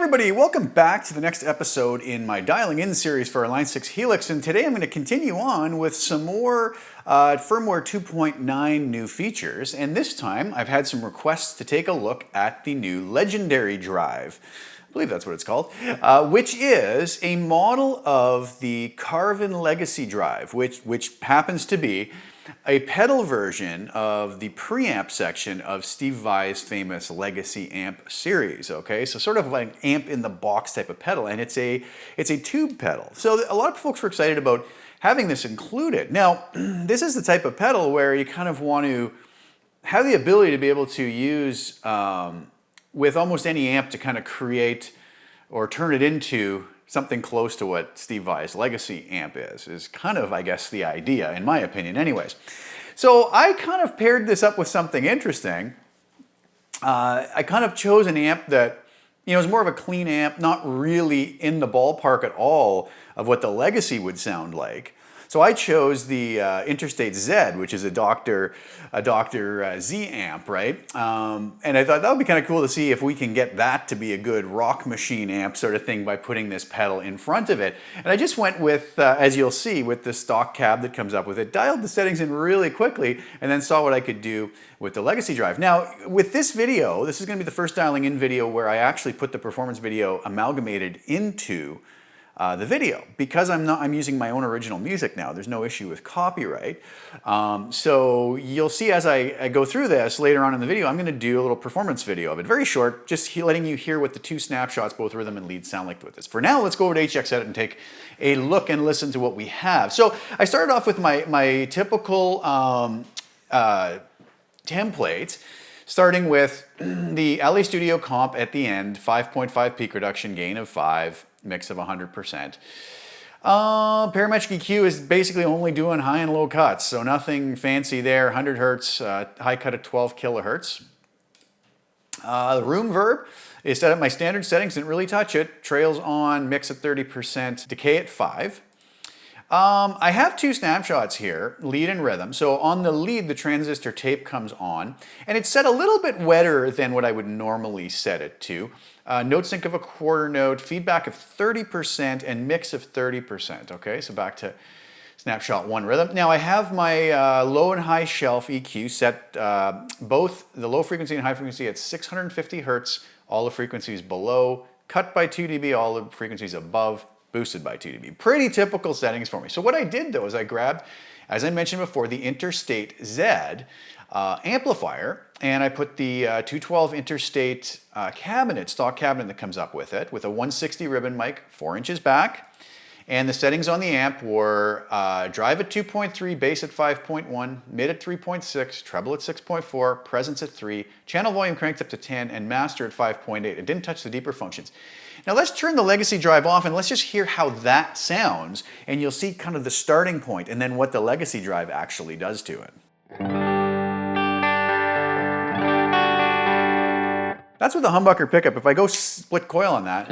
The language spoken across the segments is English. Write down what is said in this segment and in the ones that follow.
Everybody, welcome back to the next episode in my Dialing In series for our Line 6 Helix, and today I'm going to continue on with some more firmware 2.9 new features, and this time I've had some requests to take a look at the new Legendary drive. I believe that's what it's called, which is a model of the Carvin Legacy drive, which happens to be a pedal version of the preamp section of Steve Vai's famous Legacy amp series, okay? So sort of like an amp in the box type of pedal, and it's a tube pedal. So a lot of folks were excited about having this included. Now, this is the type of pedal where you kind of want to have the ability to be able to use with almost any amp to kind of create or turn it into something close to what Steve Vai's Legacy amp is kind of, I guess, the idea, in my opinion anyways. So I kind of paired this up with something interesting. I kind of chose an amp that, you know, is more of a clean amp, not really in the ballpark at all of what the Legacy would sound like. So I chose the Interstate Z, which is a Dr. Z amp, right? And I thought that would be kind of cool to see if we can get that to be a good rock machine amp sort of thing by putting this pedal in front of it. And I just went with, as you'll see, with the stock cab that comes up with it, dialed the settings in really quickly, and then saw what I could do with the Legacy drive. Now, with this video, this is going to be the first dialing in video where I actually put the performance video amalgamated into the video, because I'm using my own original music now. There's no issue with copyright. So you'll see as I go through this later on in the video, I'm going to do a little performance video of it. Very short, just letting you hear what the two snapshots, both rhythm and lead, sound like with this. For now, let's go over to HX Edit and take a look and listen to what we have. So I started off with my typical template, starting with the LA Studio comp at the end, 5.5 peak reduction, gain of 5, mix of 100%. Parametric EQ is basically only doing high and low cuts, so nothing fancy there. 100 hertz, high cut at 12 kilohertz. The room verb is set at my standard settings, didn't really touch it. Trails on, mix at 30%, decay at 5. I have two snapshots here, lead and rhythm. So on the lead, the transistor tape comes on, and it's set a little bit wetter than what I would normally set it to. Note sync of a quarter note, feedback of 30%, and mix of 30%. Okay, so back to snapshot 1 rhythm. Now I have my low and high shelf EQ set, both the low frequency and high frequency at 650 hertz, all the frequencies below, cut by 2 dB, all the frequencies above, boosted by 2 dB. Pretty typical settings for me. So what I did though is I grabbed, as I mentioned before, the Interstate Z amplifier, and I put the 212 Interstate cabinet, stock cabinet that comes up with it, with a 160 ribbon mic, 4 inches back. And the settings on the amp were drive at 2.3, bass at 5.1, mid at 3.6, treble at 6.4, presence at 3, channel volume cranked up to 10, and master at 5.8. It didn't touch the deeper functions. Now let's turn the Legacy drive off and let's just hear how that sounds, and you'll see kind of the starting point and then what the Legacy drive actually does to it. That's with the humbucker pickup. If I go split coil on that,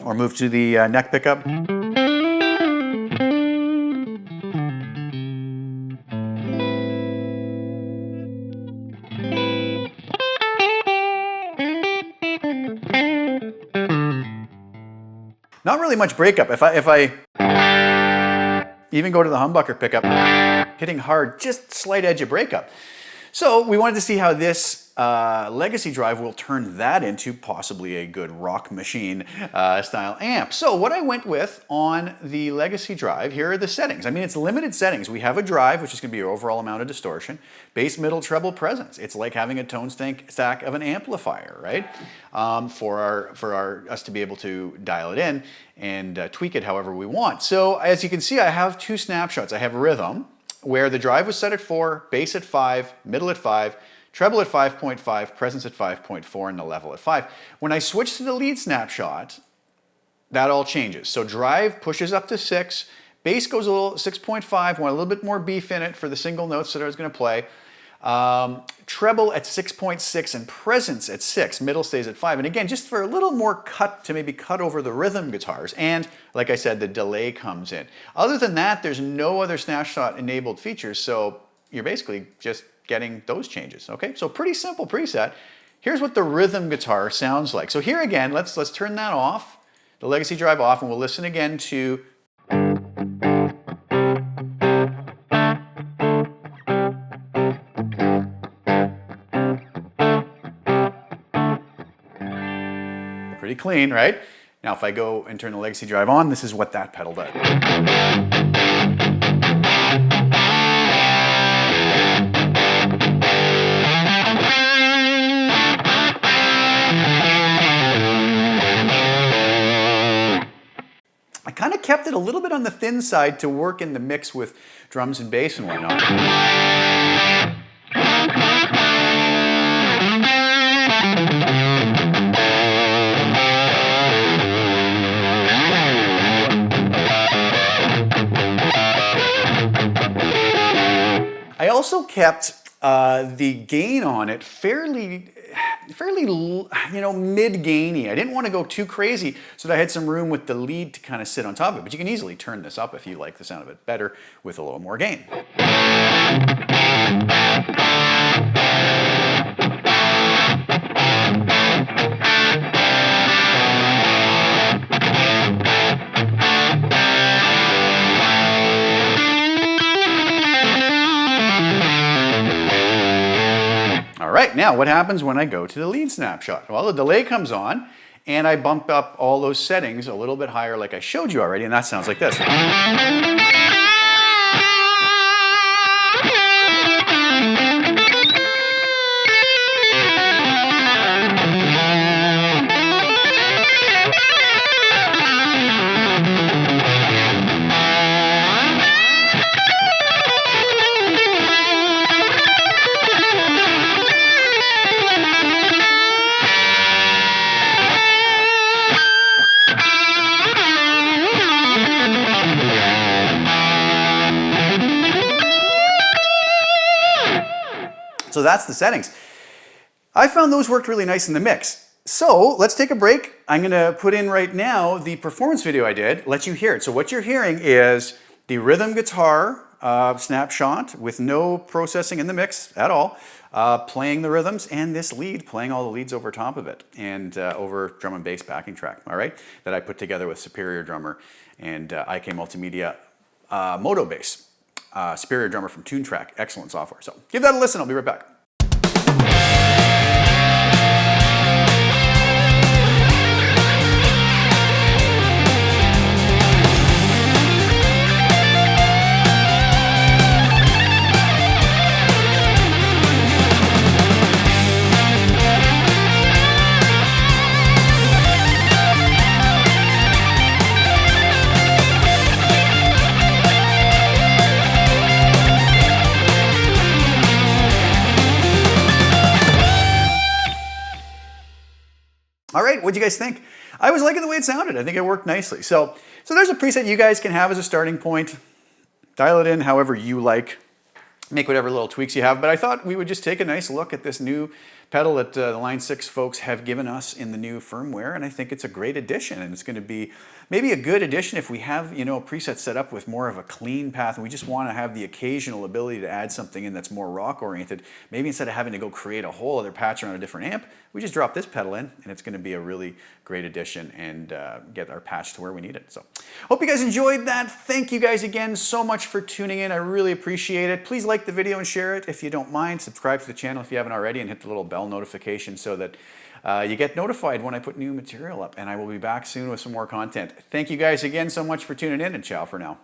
or move to the neck pickup. Not really much breakup. If I even go to the humbucker pickup, hitting hard, just slight edge of breakup. So we wanted to see how this Legacy drive will turn that into possibly a good rock machine style amp. So what I went with on the Legacy drive, here are the settings. I mean, it's limited settings. We have a drive, which is going to be your overall amount of distortion, bass, middle, treble, presence. It's like having a tone stack of an amplifier, right? For us to be able to dial it in and tweak it however we want. So as you can see, I have two snapshots. I have rhythm, where the drive was set at 4, bass at 5, middle at 5, treble at 5.5, presence at 5.4, and the level at 5. When I switch to the lead snapshot, that all changes. So drive pushes up to 6, bass goes a little 6.5, want a little bit more beef in it for the single notes that I was going to play. Treble at 6.6 and presence at 6, middle stays at 5. And again, just for a little more cut to maybe cut over the rhythm guitars. And like I said, the delay comes in. Other than that, there's no other snapshot enabled features. So you're basically just getting those changes, okay? So pretty simple preset. Here's what the rhythm guitar sounds like. So here again, let's turn that off, the legacy drive off, and we'll listen again to pretty clean, right? Now if I go and turn the legacy drive on, this is what that pedal does. I kind of kept it a little bit on the thin side to work in the mix with drums and bass and whatnot. I also kept the gain on it fairly mid-gainy. I didn't want to go too crazy so that I had some room with the lead to kind of sit on top of it. But you can easily turn this up if you like the sound of it better with a little more gain. All right, now what happens when I go to the lead snapshot? Well, the delay comes on and I bump up all those settings a little bit higher like I showed you already, and that sounds like this. So that's the settings. I found those worked really nice in the mix. So let's take a break. I'm gonna put in right now the performance video I did, let you hear it. So what you're hearing is the rhythm guitar snapshot with no processing in the mix at all, playing the rhythms, and this lead playing all the leads over top of it and over drum and bass backing track, all right, that I put together with Superior Drummer and IK Multimedia Moto Bass. Superior Drummer from TuneTrack, excellent software. So give that a listen, I'll be right back. All right, what'd you guys think? I was liking the way it sounded. I think it worked nicely. So there's a preset you guys can have as a starting point. Dial it in however you like. Make whatever little tweaks you have. But I thought we would just take a nice look at this new pedal that the Line 6 folks have given us in the new firmware. And I think it's a great addition. And it's going to be maybe a good addition if we have, a preset set up with more of a clean path and we just want to have the occasional ability to add something in that's more rock oriented. Maybe instead of having to go create a whole other patch on a different amp, we just drop this pedal in and it's going to be a really great addition and get our patch to where we need it. So hope you guys enjoyed that. Thank you guys again so much for tuning in. I really appreciate it. Please like the video and share it if you don't mind. Subscribe to the channel if you haven't already and hit the little bell notification so that you get notified when I put new material up, and I will be back soon with some more content. Thank you guys again so much for tuning in, and ciao for now.